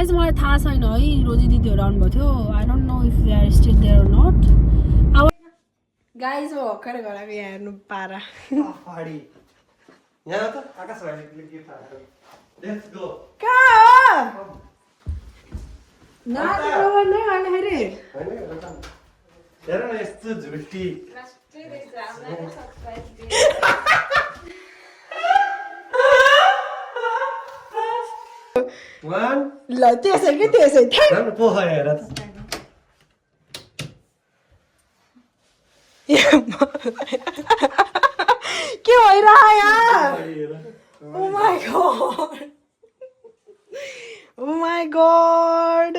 चाहिँ मलाई थाहा छैन है रोजी दिदीहरू आउनुभएको थियो I don't know if they are still there or not अब गाइज हो भर्खर घरको यहाँ हेर्नु पारा यहाँ त आकाश भाइले गिफ्ट हालेको लेट्स गो कहाँ हो नाच्नु नै भन्दाखेरि हेर न यस्तो झुटी ल त्यसै कि त्यसै पोख हेर त के भइरह यहाँ oh my God oh my God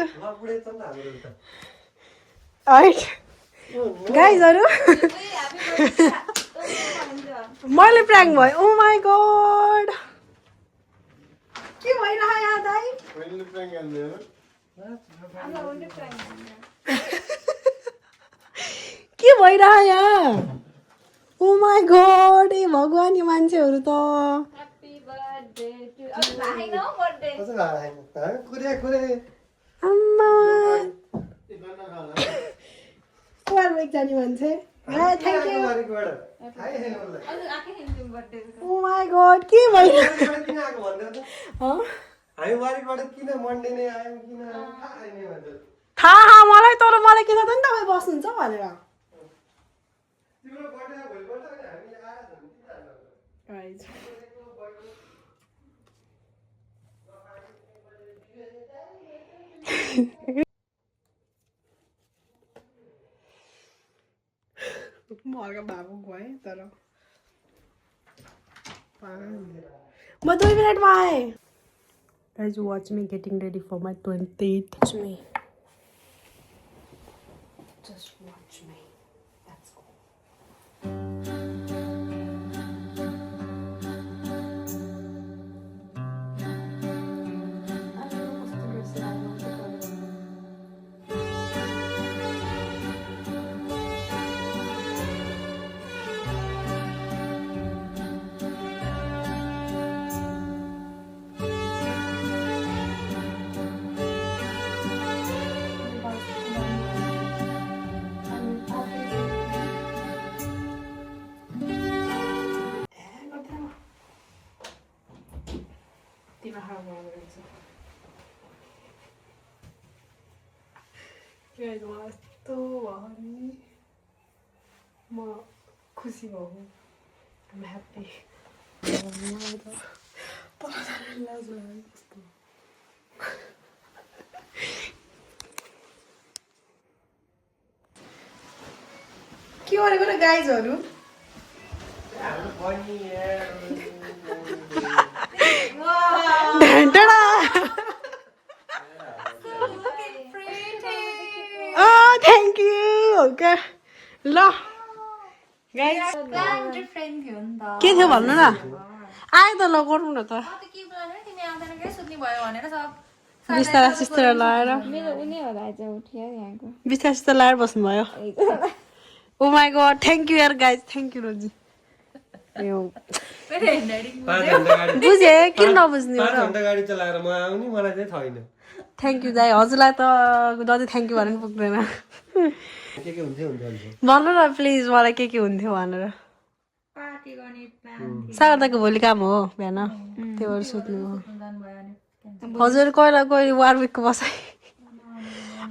गाइजहरू मैले प्र्याङ्क भयो ओ माई गॉड के भइरह यहाँ दाइ के भइरह यहाँ ओ माई गॉड ए भगवान यो मान्छेहरू त आम्मा एक जाने मान्छे thank you oh my god के भइरह थाहा मलाई तर मलाई के थाहा नि तपाईँ बस्नुहुन्छ भनेर म हल्का भावुक भएँ तर म 2 मिनटमा आएँ Guys, watch me getting ready for my 28th. Watch me. Just watch me. Let's go. Guys, यस्तो भयो नि म खुसी भयो I'm happy मलाई त लाज लाग्यो कस्तो के गरेको र गाइजहरू थ्याङ्क यू ओके ल गाइस के थियो भन्नु न आयो त ल गरौँ न त बिस्तारा सिस्तारा लगाएर बिस्तारा सिस्तारा लगाएर बस्नुभयो ओ माई गॉड थ्याङ्क यू यार गाइस थ्याङ्क यू रोजी बुझे किन नबुझ्ने हो गाडी चलाएर म आउने मलाई चाहिँ छैन थ्याङ्क यू दाइ हजुरलाई त जति थ्याङ्क यू भन्नु पुग्दैन भन्नु न प्लिज मलाई के हुन्थ्यो भनेर सागरदाको भोलि काम हो बिहान त्यो भएर सोध्नु हो हजुर कहिले कहिले वारविकको बसाइ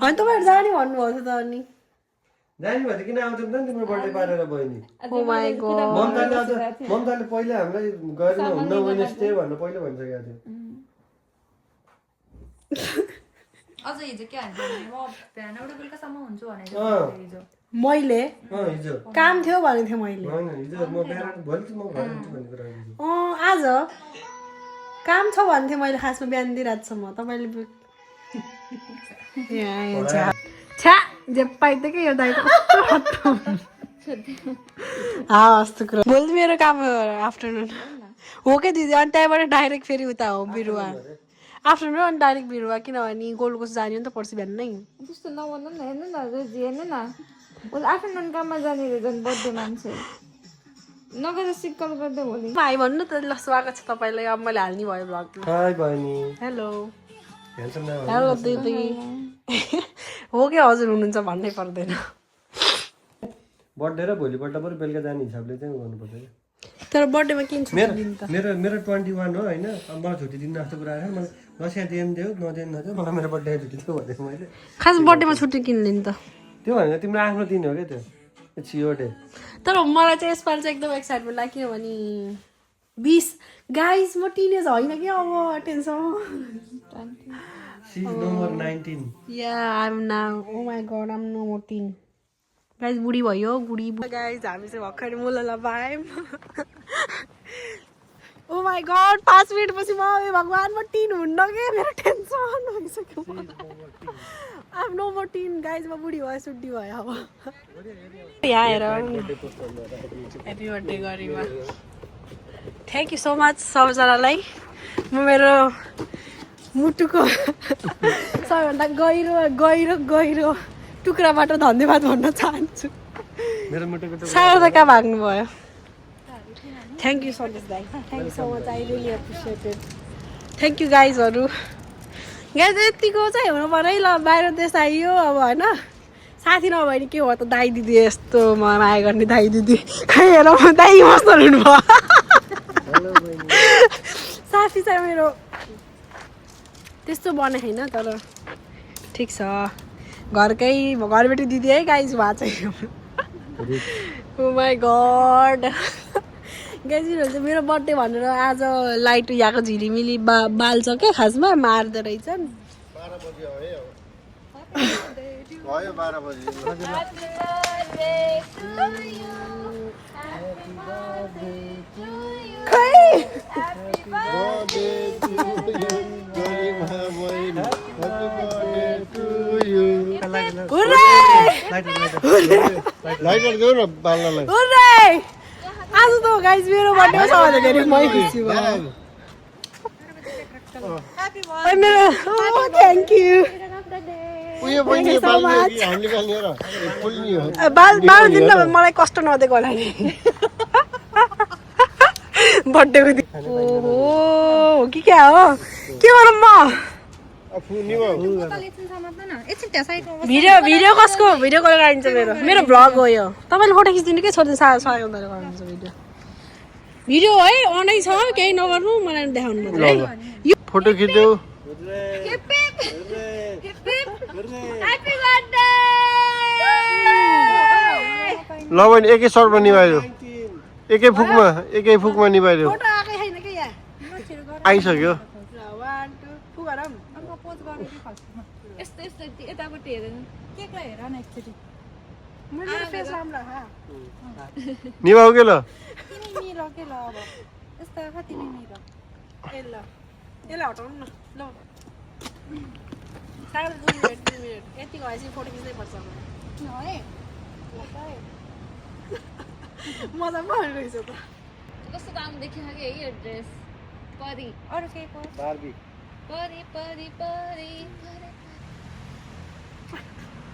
होइन तपाईँहरू जाने भन्नुभएको थियो त अनि जानी भने किन आउँदैन नि तिम्रो बर्थडे पारेर बहिनी ओ माई गॉड ममताले पहिले हामीलाई गरेन हुन्न वेडनेसडे भनेर पहिले भनिसकेको थियो अझ हिजो के हाल्नु म बिहान एउटा बेलुकासम्म हुन्छु भनेको हिजो मैले हिजो काम थियो भनेको थिएँ मैले हैन हिजो म बिहान भोलि म घर हुन्छु भन्ने कुरा हिजो आज काम छ भन्थे मैले खासमा बिहान दिइरातसम्म तपाईँले छ्या जे पाइदियो कि यो दाइको हस् कुरा भोलि मेरो काम आफ्टरनुन हो कि दिदी अनि त्यहाँबाट डाइरेक्ट फेरि उता हो बिरुवा आफ्टरनुन अनि डाइरेक्ट बिरुवा किनभने गोल्ड कोस्ट जाने नि त पर्सि बिहान नै त्यस्तो नभन्नु न हेर्नु न हेर्नु न उसले आफ्टरनुन काममा जाने झन् बर्थडे मान्छे नगएर सिक्कल गर्दै भोलि भाइ भन्नु त ल स्वागत छ तपाईँलाई अब मैले हाल्ने भयो भ्लगमा हाई बहिनी हेलो ह्यान्डसम नाम हेलो दिदी हो कि हजुर हुनुहुन्छ भन्नै पर्दैन बर्थडे र भोलिपल्ट पनि बेलुका जाने हिसाबले चाहिँ गर्नुपर्छ क्या तर बर्थडेमा किन छुट्टी दिनु त मेरो मेरो 21 हो होइन अब मलाई छुट्टी दिनु जस्तो कुरा आएन मलाई दसैँ दिए पनि देऊ नदिए पनि नदियो मलाई मेरो बर्थडे छुट्टी दियो भनेको मैले खास बर्थडेमा छुट्टी किन लिनु त त्यो भनेको तिम्रो आफ्नो दिन हो क्या त्यो इट्स योर डे तर मलाई चाहिँ यसपालि चाहिँ एकदम एक्साइटमेन्ट लाग्यो किनभने 20 गाइस म टिनेज होइन कि अब tension she is no more 19 yeah I am now oh my god I am no more 10 guys बुढी भयो बुढी गाइस हामी चाहिँ भर्खर मुलला पायौँ ओ माय गॉड 5 मिनट पछि म ए भगवान म 3 हुन्न के मेरो टेन्सन भइसक्यो I am no more 10 guys म बुढी भयो सुड्डी भयो अब यहाँ हेर happy birthday Garima thank you so much सबैजनालाई म मेरो मुटुको सबैभन्दा गहिरो गहिरो गहिरो टुक्राबाट धन्यवाद भन्न चाहन्छु मेरो मुटुको सागर त कहाँ भाग्नुभयो थ्याङ्क यू सन्देश दाई thank you so much I really appreciated thank you गाइजहरू गाइज यतिको चाहिँ हुनु पऱ्यो है ल बाहिर देश आइयो अब होइन साथी नभए नि के हो त दाई दिदी यस्तो माया गर्ने दाई दिदी खै हेर म दाई मस्तो हुनुभयो साथी चाहिँ मेरो त्यस्तो बने होइन तर ठिक छ घरबेटी दिदी है गाइज उहाँ चाहिँ ओ माई गड गाइजहरू चाहिँ मेरो बर्थडे भनेर आज लाइट यहाँको झिलिमिली बाल्छ क्या खासमा मार्दो रहेछन् आज त गाइज मेरो बर्थडे छ भन्दाखेरि मै खुसी भयो थ्याङ्क यू बाल्दिनु मलाई कष्ट नदिएको होला नि बर्थडेको दिन ओहो हो कि क्या हो के गरौँ म भिडियो कसको भिडियो कल गरिन्छ मेरो भ्लग हो यो तपाईँले फोटो खिचिदिनु के छोडिदिनु सहयोगले गर्नुहुन्छ भिडियो है अनै छ केही नगर्नु मलाई देखाउनु मात्रै है यो फोटो खिच्यौ ल बहिनी एकै सर्टमा निभाइदियो एकै फुकमा निभाइदियो फोटो आएकै छैन के यहाँ आइसक्यो यस्तो यस्तो यतापट्टि हेरेन केकलाई हेर न एकचोटि निभाउ के ल तिमी मिलो के ल अब यस्तो आँखा तिमी मिलो ए ल यसलाई हटाउनु न ल साढे 2 मिनट यति भएपछि फोटो खिच्नै पर्छ है मजा पनि रहेछ त कस्तो दाम देखिन कि है यो ड्रेस परी अरू केही बार्बी परी परी परी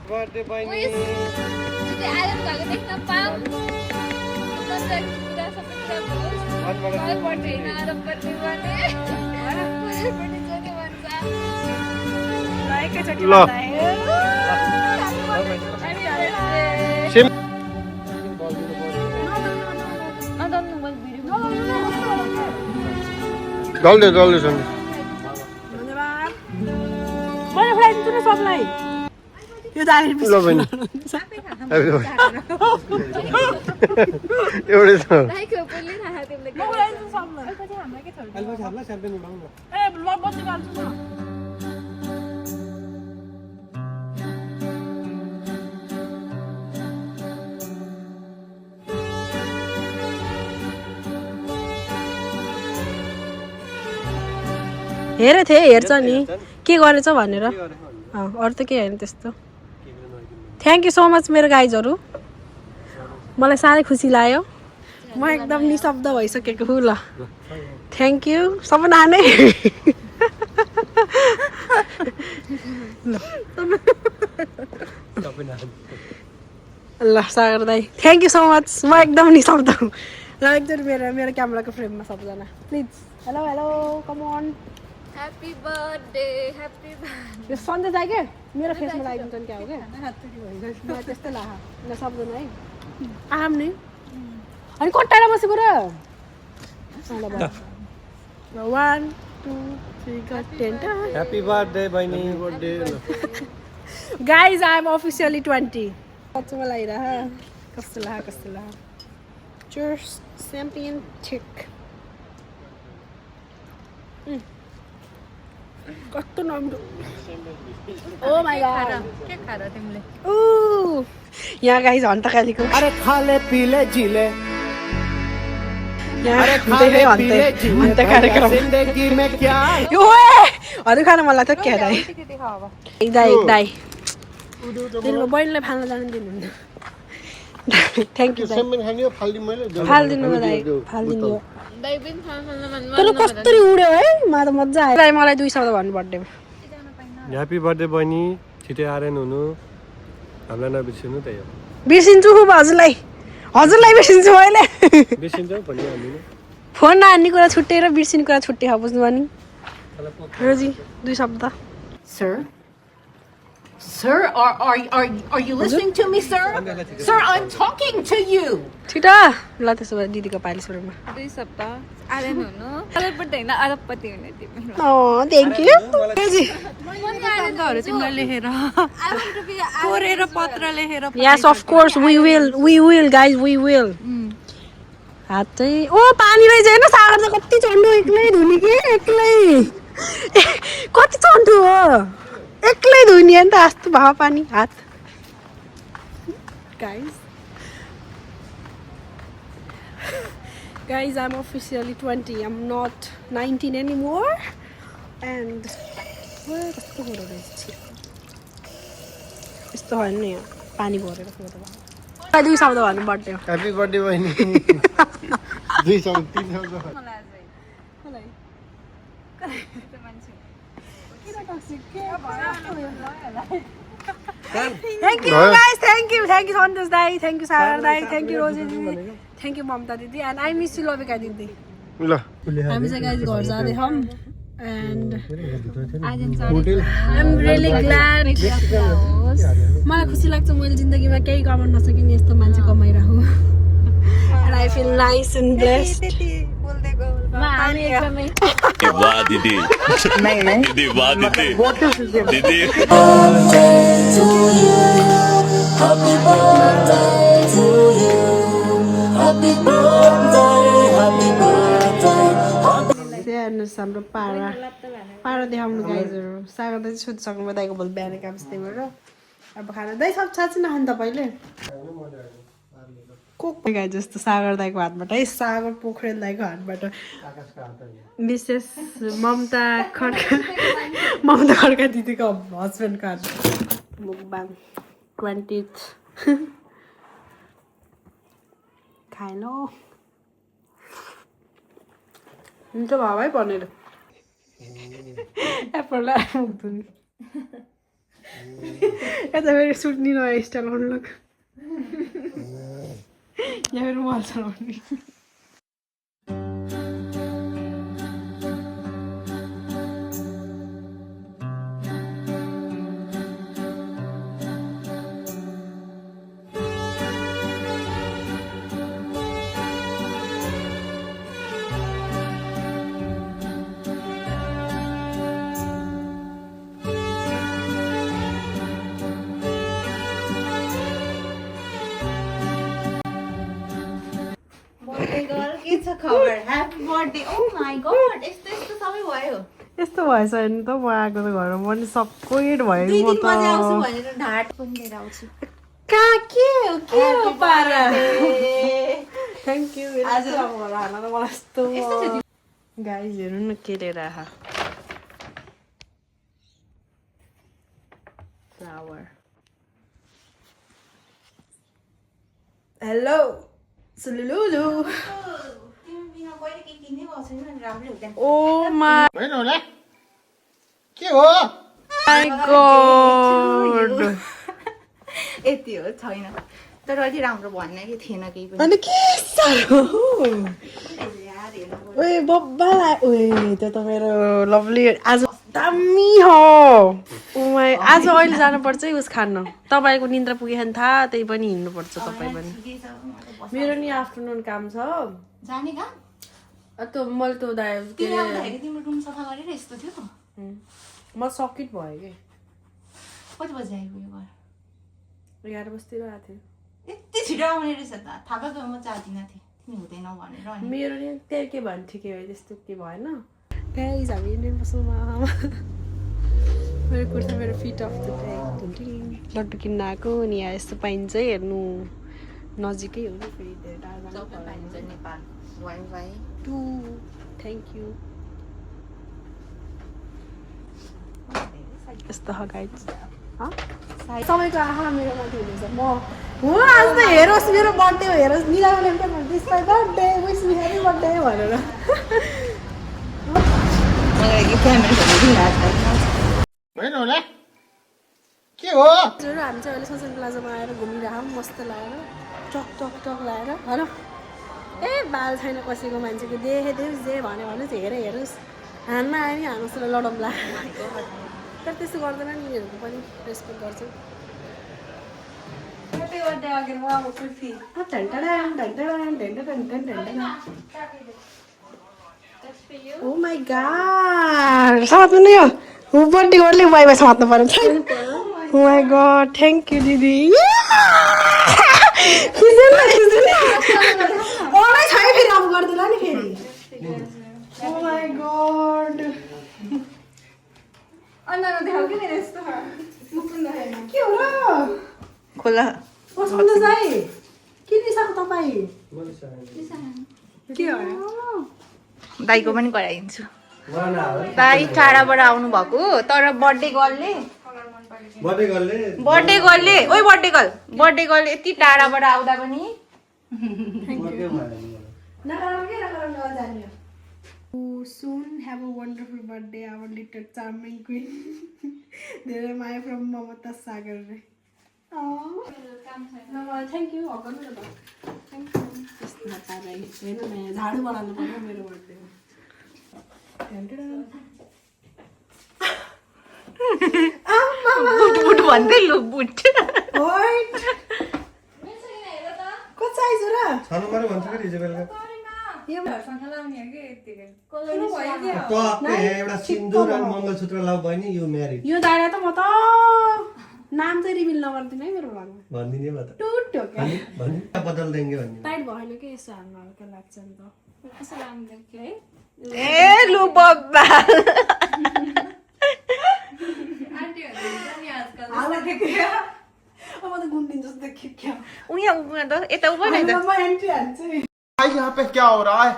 बर्थडे बहिनी जुटे आइरन भएको देख्न पाऊँ सबै कुरा बर्थडे हैन बर्थडे भने बर्थडे जति भन्छ ल एकैचोटि ल जल्दी जल्दी सुन धन्यवाद मैले फुलाइदिन्छु न सबलाई यो दाली ल बहिनी एउटै छ लाइक बोल्ने थाहा तिमीले म फुलाइदिन्छु सबलाई पछि हामीलाई के छोड्नु अलि हामीलाई च्याम्पियन उठाउनु न ए ब्लग बन्द गर्छु न हेरेको थिएँ हेर्छ नि के गरेछ भनेर अरू त केही होइन त्यस्तो थ्याङ्क यू सो मच मेरो गाइजहरू मलाई साह्रै खुसी लाग्यो म एकदम निशब्द भइसकेको छु ल थ्याङ्क यू सबैजना नै ल सागर दाई थ्याङ्क यू सो मच म एकदम निशब्द हुँ ल एकचोटि मेरो क्यामेराको फ्रेममा सबजना please hello hello come on happy birthday happy birthday यो सन्देश आयो क्या मेरो फेसमा लगाइदिन्छ नि क्या हो क्या मलाई त्यस्तै लाग ल सक्दैन है आम नि अनि कट्टाएर बसेको र 1 2 3 10 ह्याप्पी बर्थडे बहिनी birthday guys I am officially 20 कच्चोमा लागिरह कस्तो लाग चर्स च्याम्पियन ठिक कस्तो राम्रो ओ माय गॉड के खाएर तिमीले ओ यहाँ गाइज हन्ताकालीको अरे खाले पीले जिले हन्ता कार्यक्रम जिंदगी में क्या यो अरू खान मलाई त क्या दाइ दाइ तिम्रो बहिनीलाई फाल्न जानु दिनुहुन्न थ्याङ्क यू फालिदिनु दाइ फालिदिनु दाइ पनि खान तर कस्तरी उड्यो है मलाई त मजा आयो दाइ मलाई 2 शब्द भन्नु बर्थडेमा ह्याप्पी बर्थडे बहिनी छिटै आर्यन हुनु हामीलाई नबिर्सिनु त यो बिर्सिन्छु हजुरलाई बिर्सिन्छु मैले बिर्सिन्छौ भन्ने हामीले फोन नहान्ने कुरा छुट्टै र बिर्सिने कुरा छुट्टै हो बुझ्नु नि रोजी 2 शब्द Sir, are you listening to me, sir? Sir, I'm talking to you. छिटो ल त्यसो भए दिदीको पाली सुरुमा 2 सप्ताह आर्यन हुनु अरबपट्टि होइन अरबपट्टि हुने तिमी थ्याङ्क यू रोजी शब्दहरू तिमीलाई लेखेर कोरेर पत्र लेखेर yes of course we will guys we will हात चाहिँ ओ पानी रहेछ होइन सागर त कति चन्डो एक्लै धुने कि एक्लै कति चन्डो हो एक्लै धुने नि त आस्तो भयो पानी हात guys I'm officially 20 I'm not 19 anymore and कस्तो हो रहेछ यस्तो होइन नि पानी भरेर फोटो भयो 2 शब्द भन्नु बर्थडे ह्याप्पी बर्थडे बहिनी 2 शब्द 3 शब्द Thank you guys, thank you Santosh Dai, thank you Sagar Dai, thank you Rosie Didi, thank you Mamta Didi, and I miss you Lovika Didi. ल हामी चाहिँ guys घर जाँदैछौँ and I'm really glad. मलाई खुसी लाग्छ मैले जिन्दगीमा केही कमाउन नसकिने यस्तो मान्छे कमाइराखु and I feel nice and blessed. हामी एकदमै वाह दीदी दीदी वाह दीदी दीदी हेर्नुहोस् हाम्रो पारा देखाउनु गाइजहरू सागर दाइ सुतिसक्नु दाइको भोलि बिहान काम त्यही भएर अब खाना दाइ सब छाँच्छु न खानु तपाईँले गाई जस्तो सागर दाइको हातबाट है सागर पोखरेल दाइको हातबाट मिसेस ममता खड्का दिदीको हस्बेन्डको हातबाट मुखबाङ 20th खाएन हुन्छ भाइ भनेर एप्पललाई मुख धुने यता फेरि सुट्ने नयाँ स्टाइल अनलक यहाँ फेरि मोबाइल चलाउने खबर happy birthday oh my god यस्तो यस्तो सबै भयो यस्तो भएछ नि त म आएको त घरमा म नि सक्कोइड भयो म त भनेर ढाट पनि लिएर आउँछु कहाँ के हो पारा थ्याङ्क यू आज अब घर हाल्न त मलाई यस्तो गाइज हेर्नु न के लिएर आहा फ्लावर हेलो सुलुलुलु ओ माय के हो गॉड यति हो छैन तर अलि राम्रो भन्ने कि थिएन केही पनि अनि के साह्रो ओए बब्बा ओए त्यो त मेरो लभली आज दामी हो ओमाई आज अहिले जानुपर्छ है उस खान तपाईँको निन्द्रा पुगेछ नि थाहा त्यही पनि हिँड्नुपर्छ तपाईँ पनि मेरो नि आफ्टरनुन काम छ जाने का त्यो मैले त्यो तिमी आउँदाखेरि तिम्रो रुम सफा गरेर यस्तो थियो म सकिट भयो कि कति बजी आइपुग्यो घर 11 बजीतिर आएको थियो यति छिटो आउने रहेछ त थाहा त म जाँदिनँ थिएँ तिमी हुँदैन भनेर अनि मेरो नि त्यही के भन्नु ठिकै हो त्यस्तो के भएन गाइज हामी इन्डियन पसलमा मेरो कुर्ता मेरो फिट अफ द डे लड्डु किन्न आएको अनि यहाँ यस्तो पाइन्छ है हेर्नु नजिकै हो नि फेरि धेरै टाढा पाइन्छ नेपाल वाइ टु थ्याङ्क यू यस्तो हो गाइज सबैको आहा मेरो माथि हुनुहुन्छ म हो आज त हेरोस् मेरो बर्थडे हो हेरोस् निलाले पनि भन्नु this my birthday wish me happy birthday भनेर के हो हजुर हामी चाहिँ अहिले सनसाइन प्लाजामा आएर घुमिरहेको मस्त लागेर टक टक टक लगाएर होइन ए बाल छैन कसैको मान्छेको देखेस् जे भन्यो भने चाहिँ हेरोस् हान्न आयो नि हानु जस्तो लडौँला तर त्यस्तो गर्दैन नि यिनीहरूको पनि रेस्पेक्ट गर्छ ओ माई गॉड साथमा नै हो बर्थडे गर्दै बाई बाई समात्नु पर्यो ओ माई गॉड थ्याङ्क यू दिदी अरै छ है फेरि अब गर्दैन नि फेरि ओ माई गॉड अन्नाले देखाउ कि मेरो यस्तो के हो र खोला पसन्द चाहिँ के लिइसक्यो तपाईँ के हो दाइको पनि गराइदिन्छु दाइ टाढाबाट आउनु भएको तर बर्थडे गर्लले बर्थडे गर्लले यति टाढाबाट आउँदा पनि soon have a wonderful birthday our little charming queen धेरै माया from ममता सागर रे थ्याङ्क यू हगर्नु न थ्याङ्क यू त्यस्तो नचार होइन नयाँ झाडु बनाउनु पर्यो मेरो बर्थडेमा बुट भन्दै लु बुट को चाहिन्छ र छानु पर्यो भन्छ कि हिजो बेलुका एउटा सिन्दुर अनि मङ्गलसूत्र लाउ बहिनी यो म्यारिड यो दाइरा त म त नाम चाहिँ रिभिल नगरिदिनु है मेरो घरमा भनिदिने म त टुट्यो क्या भन्नु बदल देंगे भन्ने टाइट भएन कि यसो हाल्नु हल्का लाग्छ नि त कस्तो लाग्दैन है ए लु बब्बा अब त गुन्डिन जस्तो देखियो क्या उया त यता उभो नै त म एन्ट्री हाल्छु भाई यहाँ पे क्या हो रहा है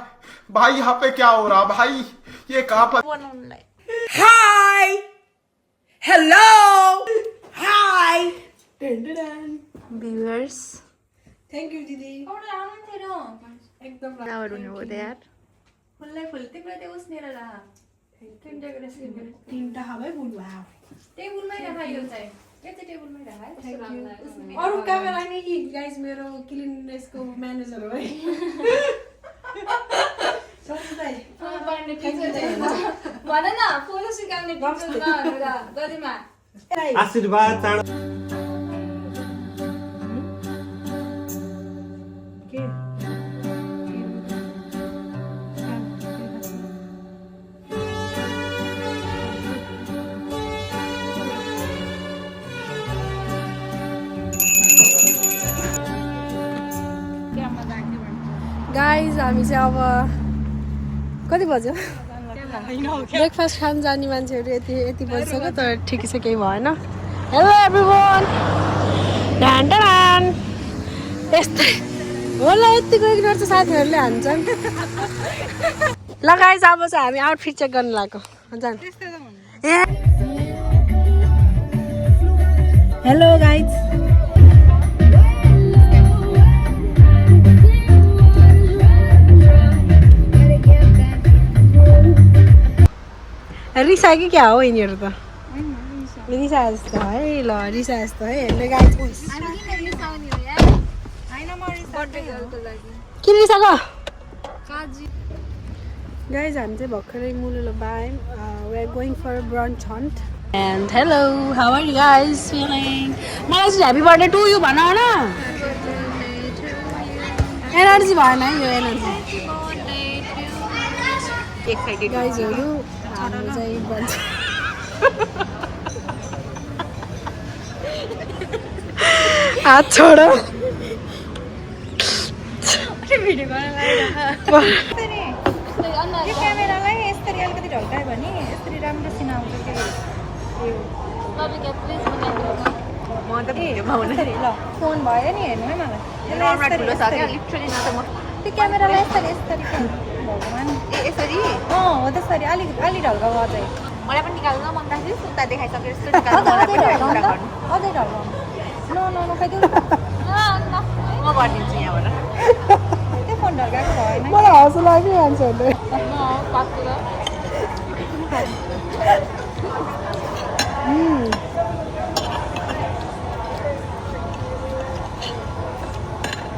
भाई यहाँ पे क्या हो रहा है भाई ये कहाँ पर बनाउनलाई hi hello hi viewers thank you दिदी एकदम फ्लावर हुनु हो यार फुललाई फुल तिम्रो त्यो उस्नेर ला तीनटा हबै फुल वाउ टेबलमै राखायो चाहिँ यति टेबलमै राखायो अरू क्यामेरा नि गाइस मेरो क्लिननेसको म्यानेजर हो है भन न फोटो सिकाउने गरिमा आशीर्वाद चाँडो गाइज हामी चाहिँ अब कति बज्यो ब्रेकफास्ट खान जाने मान्छेहरू यति बजिसक्यो तर ठिकै छ केही भएन हेलो एभ्रिवान ढान यस्तै होला यतिको इग्नोर चाहिँ साथीहरूले हान्छन् ल गाइज अब चाहिँ हामी आउटफिट चेक गर्न लाग्यो जान हेलो गाइज रिसा कि क्या हो यिनीहरू त रिसा जस्तो है ल रिसा जस्तो है हेर्ने गाई किन रिसाको Guys, हामी चाहिँ भर्खरै मुलुलुबा आयौँ. We are going for a brunch hunt. And hello, how are you guys feeling? मलाई चाहिँ happy birthday to you भन न. एनर्जी भएन है यो एनर्जी. Excited. गाइजहरू हाम्रो चाहिँ brunch. हात छोडो. यो क्यामेरालाई यसरी अलिकति ढल्कायो भने यसरी राम्रो सिन आउँछ के म त भिडियोमा हुन यसरी ल फोन भयो नि हेर्नु है मलाई नर्मल ठुलो छ क्या लिटरली न त म त्यो क्यामेरालाई यसरी यसरी भगवान् यसरी हो त्यसरी अलि अलि ढल्काउ अझै मलाई पनि निकाल्न मन लाग्छ सुत्ता देखाइसकेर यस्तो अझै निकाल्नु ढल्काउनु त अझै ढल्काउनु न न नखाइदेऊ म गरिदिन्छु यहाँबाट त्यो फोन ढल्काएको भएन मलाई हँसो लाग्यो मान्छेहरूले.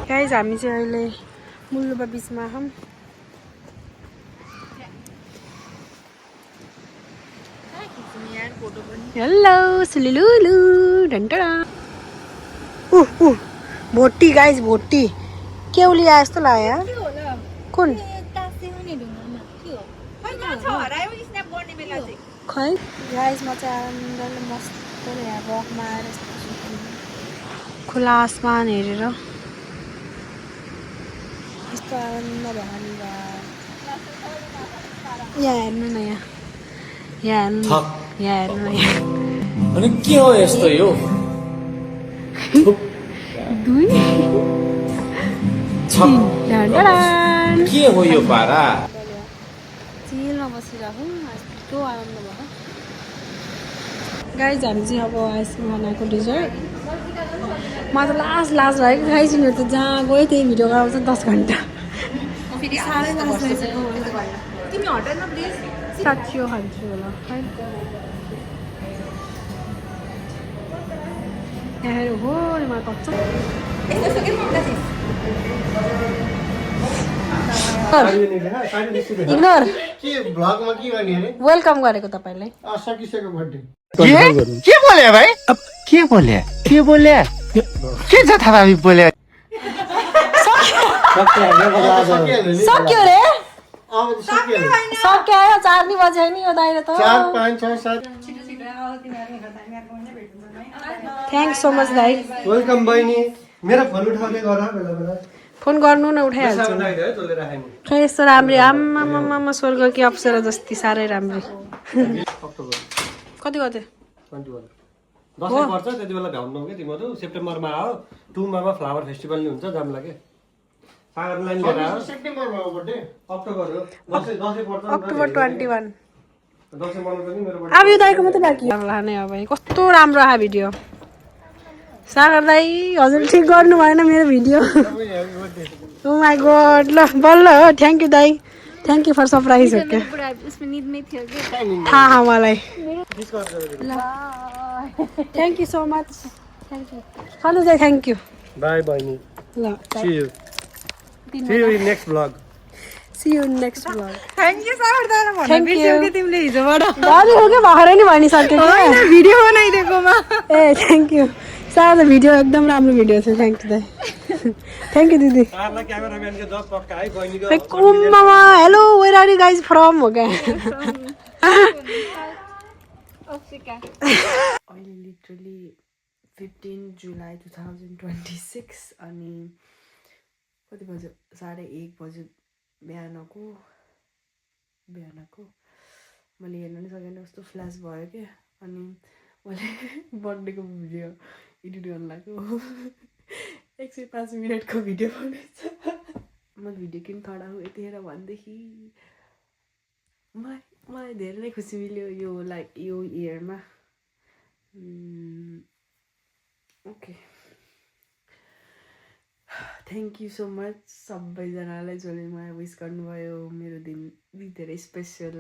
गाइज हामी चाहिँ अहिले मुलुलुबा बिचमा छौँ. हेलो सुलुलुलु ढन्टडा. भोटी गाइज भोटी केउली आए जस्तो लाग्यो यार. कुन खै गाइज म चाहिँ आनन्दले मस्तले यहाँ वकमा आएर यस्तो खुला आसमान हेरेर यस्तो आनन्द भयो नि. यहाँ हेर्नु न यहाँ हेर्नु न यहाँ हेर्नु न यहाँ. अनि के हो यस्तो यो दुई ढन्टडान. के हो यो पारा चिलमा बसिरहेको यस्तो आनन्द भयो. गाइज हामी चाहिँ अब आइसक्रिम बनाएको डेजर्ट. म त लास्ट भएको गाइज यिनीहरू त जहाँ गयो त्यही भिडियो गराउँछ 10 घन्टा. साह्रै लाज लागिसक्यो. तिमी हटाइ न प्लिज साँच्चो खान्छु होला खै. यहाँ हो मलाई कच्छ यस्तो के मम्मी इग्नोर. के भ्लगमा के गर्ने अरे वेलकम गरेको तपाईँलाई. सकिसक्यो बर्थडे. के बोले भाई अब के बोले के छ थाहा बोले सक्यो रे सक्यो 4 नि बज्यो नि यो दाइले त. 4 5 6 7 थ्याङ्क सो मच दाइ. वेलकम बहिनी. मेरो फोन उठाउँदै गर बेला बेला. फोन गर्नु न उठाइहाल्छु. खै यस्तो राम्री आम्मामामा स्वर्गकी अप्सरा जस्ती साह्रै राम्री. कति 21 दसैँ पर्छ त्यति बेला भ्याउनु के तिमीहरू. सेप्टेम्बरमा आऊ 2 मा फ्लावर फेस्टिभल नि हुन्छ जामला के. सागरलाई लिएर आऊ. सेप्टेम्बरमा हो बर्थडे. अक्टोबर हो. दसैँ पर्छ. अक्टोबर 21. दसैँ मनाउँछ नि मेरो अब यो दाइको मात्रै बाँकी लाने अब कस्तो राम्रो आयो भिडियो. सागर दाइ हजुर ठिक गर्नु भएन मेरो भिडियो. Oh my God. ल बल्ल हो. थ्याङ्क यू दाइ. थ्याङ्क यू फर सरप्राइज हो क्या. थाहा मलाई. Thank you so much. भन्नु चाहिँ थ्याङ्क यू. बाई बहिनी. ल See you in next vlog. See you in next vlog. Thank you sir दाइले भन्नु Thank बिर्स्यौ you. कि तिमीले हिजोबाट दाजु हो कि भर्खरै नि भनिसक्यो होइन क्या. भिडियो बनाइदिएकोमा ए थ्याङ्क यू. सादा भिडियो एकदम राम्रो भिडियो थियो. थ्याङ्क यू दाइ. थ्याङ्क यू दिदी. सारलाई क्यामेराम्यानको जब पक्का है बहिनीको. कुम्ममा hello where are you guys from हो क्या. अहिले लिटरली 15 जुलाई 2026 अनि कति बज्यो 1:30 बज्यो बिहानको मैले हेर्न नि सकेन. कस्तो फ्ल्यास भयो क्या. अनि मैले बर्थडेको भिडियो एडिट गर्न लाग्यो. 105 मिनटको भिडियो बनाएछ. म भिडियो किन खडाउ यतिखेर भनेदेखि मलाई धेरै नै खुसी मिल्यो यो इयरमा. Okay thank you so much सबैजनालाई जसले मलाई विस गर्नुभयो. मेरो दिन धेरै स्पेसल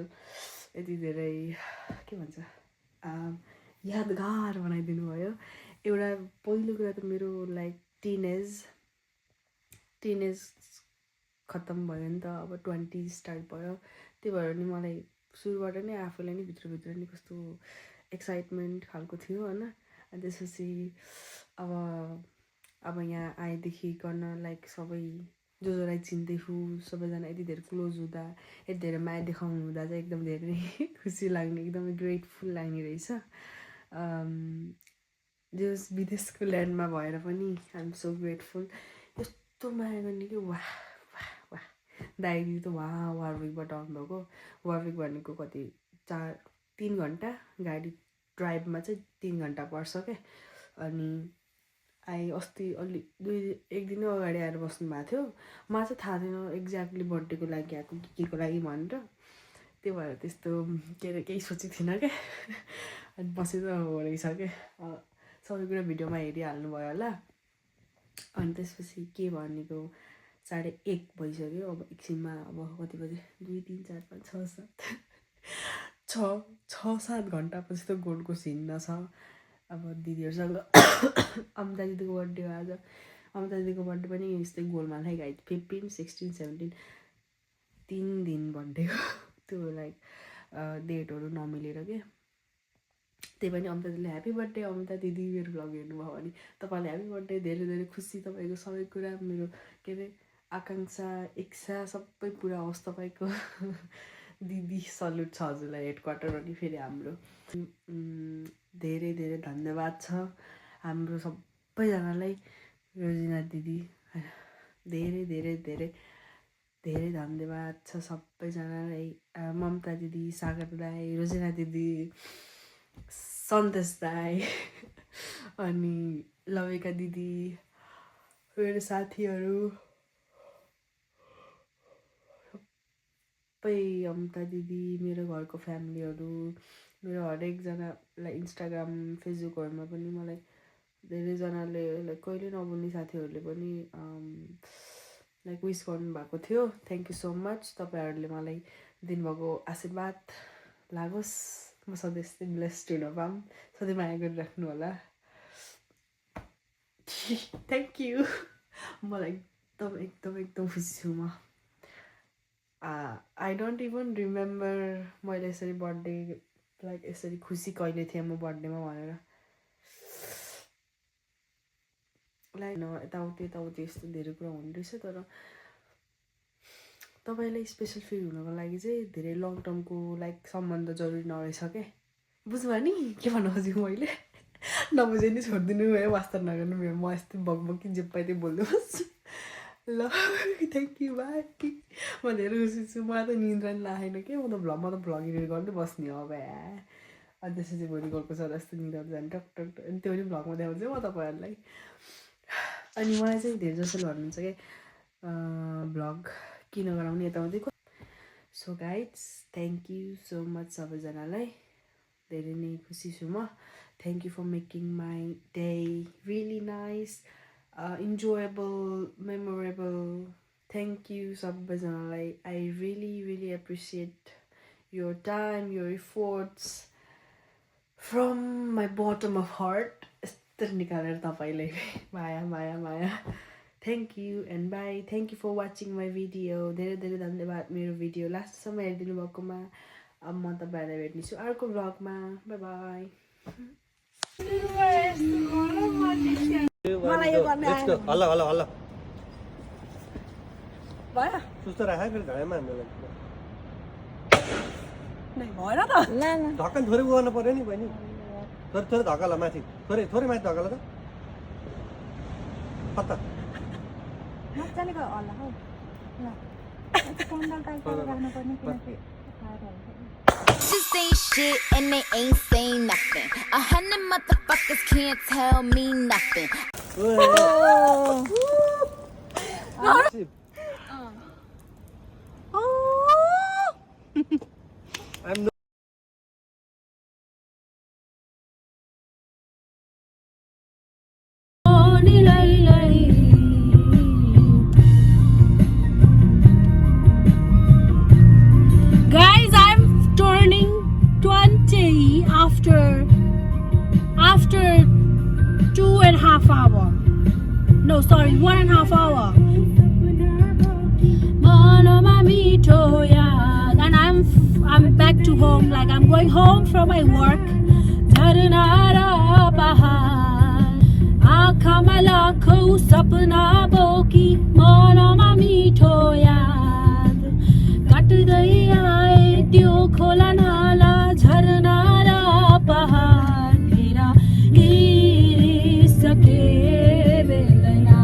यति धेरै के भन्छ यादगार बनाइदिनु भयो. एउटा पहिलो कुरा त मेरो टिनेज खत्तम भयो नि त. अब 20 स्टार्ट भयो. त्यही भएर नि मलाई सुरुबाट नै आफूलाई नै भित्रभित्र नि कस्तो एक्साइटमेन्ट खालको थियो होइन अनि त्यसपछि अब यहाँ आएदेखिकन लाइक सबै जसलाई चिन्दैछु सबैजना यति धेरै क्लोज हुँदा यति धेरै माया देखाउनु हुँदा चाहिँ एकदम धेरै खुसी लाग्ने एकदमै ग्रेटफुल लाग्ने रहेछ जस विदेशको ल्यान्डमा भएर पनि आइ एम सो ग्रेटफुल यस्तो माया गर्ने कि वाह वाह वाह दाइदी त वहाँ वारविकबाट आउनुभएको वारविक भनेको कति 3 घन्टा गाडी ड्राइभमा चाहिँ 3 घन्टा पर्छ क्या अनि अस्ति अलि 1 दिन अगाडि आएर बस्नु भएको थियो मलाई चाहिँ थाहा थिएन एक्ज्याक्टली बर्थडेको लागि आएको केको लागि भनेर त्यो भएर त्यस्तो के अरे केही सोचेको थिइनँ क्या अनि बसेर हो रहेछ क्या सबै कुरा भिडियोमा हेरिहाल्नु भयो होला अनि त्यसपछि के भनेको 1:30 भइसक्यो अब एकछिनमा अब कति बजे 2 3 4 5 6 7 6-7 घन्टापछि त गोल्डको हिँड्न छ अब दिदीहरूसँग अमिता दिदीको बर्थडे हो आज अमिता दिदीको बर्थडे पनि यस्तै गोलमा गाइड 15 16 17 3 दिन बर्थडे हो त्यो लाइक डेटहरू नमिलेर के त्यही पनि अमिता दिदीले ह्याप्पी बर्थडे अमिता दिदी मेरो भ्लग हेर्नुभयो भने तपाईँलाई ह्याप्पी बर्थडे धेरै धेरै खुसी तपाईँको सबै कुरा मेरो के अरे आकाङ्क्षा इच्छा सबै पुरा होस् तपाईँको दिदी सल्युट छ हजुरलाई हेडक्वार्टर अनि फेरि हाम्रो धेरै धेरै धन्यवाद छ हाम्रो सबैजनालाई रोजिना दिदी धेरै धेरै धेरै धेरै धन्यवाद छ सबैजनालाई ममता दिदी सागर दाई रोजिना दिदी सन्तोष दाई अनि लविका दिदी मेरो साथीहरू सबै अमिता दिदी मेरो घरको फ्यामिलीहरू मेरो हरेकजनालाई इन्स्टाग्राम फेसबुकहरूमा पनि मलाई धेरैजनाले लाइक कहिले नबोल्ने साथीहरूले पनि लाइक विस गर्नुभएको थियो थ्याङ्क यू सो मच तपाईँहरूले मलाई दिनुभएको आशीर्वाद लागोस् म सधैँ यस्तै ब्लेस्ड हुन पाऊँ सधैँ माया गरिराख्नु होला थ्याङ्क यू मलाई एकदम एकदम एकदम खुसी छु म आई डोन्ट इभन रिमेम्बर मैले यसरी बर्थडे लाइक यसरी खुसी कहिले थिएँ म बर्थडेमा भनेर लाइक यताउति यस्तो धेरै कुरा हुने रहेछ तर तपाईँलाई स्पेसल फिल हुनको लागि चाहिँ धेरै लङ टर्मको लाइक सम्बन्ध जरुरी नरहेछ क्या बुझ्नु नि के भन्नु खोजेको मैले नबुझे नि छोडिदिनु भयो वास्ता नगर्नु भयो म यस्तो बकबकी जे पाइ त्यो बोल्दै बस्छु ल थ्याङ्क यू बाई म धेरै खुसी छु मलाई त निन्द्रा नि लागेन कि म त भ्लग एडिट गर्दै बस्ने हो अब अनि त्यसपछि भोलि गएको छ जस्तो निन्द्रा जाने टक टक अनि त्यो पनि भ्लगमा देखाउँछु म तपाईँहरूलाई अनि मलाई चाहिँ धेरै जसोले भन्नुहुन्छ कि भ्लग किन गराउने यताउति so guys thank you so much सबैजनालाई धेरै नै खुसी छु म thank you for making my day really nice enjoyable, memorable. Thank you सबैजनालाई I really appreciate your time, your efforts from my bottom of heart. यस्तो निकालेर तपाईलाई माया Thank you and bye. Thank you for watching my video. धेरै धेरै धन्यवाद मेरो video लास्टसम्म हेरिदिनु भएकोमा अब म तपाईहरुलाई भेट्नेछु अर्को भ्लगमा बाइ बाइ मलाई यो गर्न आएन हल्ला भयो सुस्तो राख फेरि घाँमा हान्नुलाई नै भएन त धक्का थोरै गर्नु पर्यो नि बहिनी थोरै धक्का ल माथि थोरै माथि धक्का ल त कता मजाले होला हौ ल स्ट्यान्डर्ड टाइपको राख्नु पर्ने किनकि Just ain't shit and they ain't saying nothing. 100 motherfuckers can't tell me nothing. I'm Guys, I'm turning 20 after 2.5 hours. No, sorry, 1.5 hours. And I'm I'm back to home, like I'm going home from my work. झरना र पहाड आँखामा लाखौँ सपना बोकी मनमा मिठो याद काट्दै आए त्यो खोला नाला झरना र पहाड फेर गिरिसके बेलैना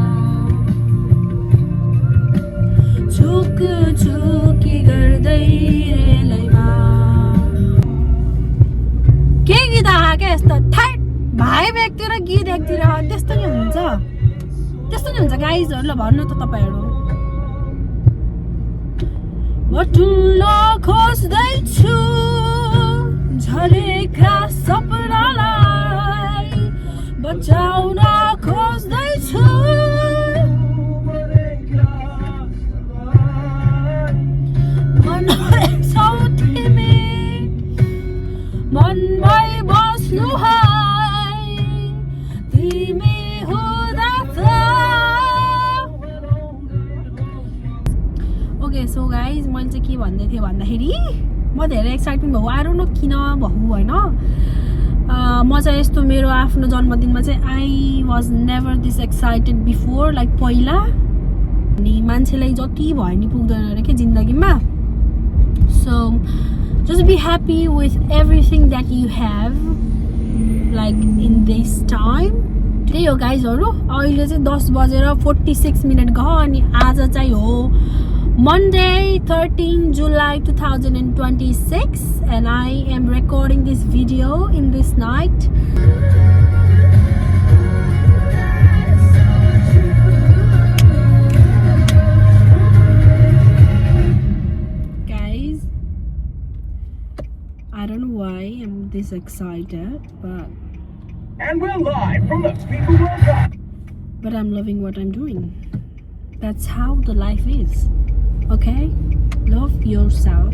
छुकी गर्दै रेलैमा के गीत आके यस्तो थाट भाइ एकतिर गीत एकतिर त्यस्तो नि हुन्छ गाइजहरु ल भन्नु त तपाईहरु बटुल्न खोज्दैछु झरेका सपनालाई बचाउन खोज्दैछु मनमै छौ तिमी मनमै बस्नु है तिमी हुँदा त ओके सो गाइज मैले चाहिँ के भन्दै थिएँ भन्दाखेरि म धेरै एक्साइटमेन्ट भयो आई डोन्ट नो किन भयो होइन म चाहिँ यस्तो मेरो आफ्नो जन्मदिनमा चाहिँ I was never this excited before like पहिला अनि मान्छेलाई जति भयो नि पुग्दैन अरे के जिन्दगीमा so just be happy with everything that you have like in this time त्यही हो गाइजहरु अहिले चाहिँ 10:46 गयो अनि आज चाहिँ हो Monday 13 July 2026 and I am recording this video in this night I don't know why I'm this excited, but And we're live from the FIFA World Cup. But I'm loving what I'm doing. That's how the life is. Okay? Love yourself.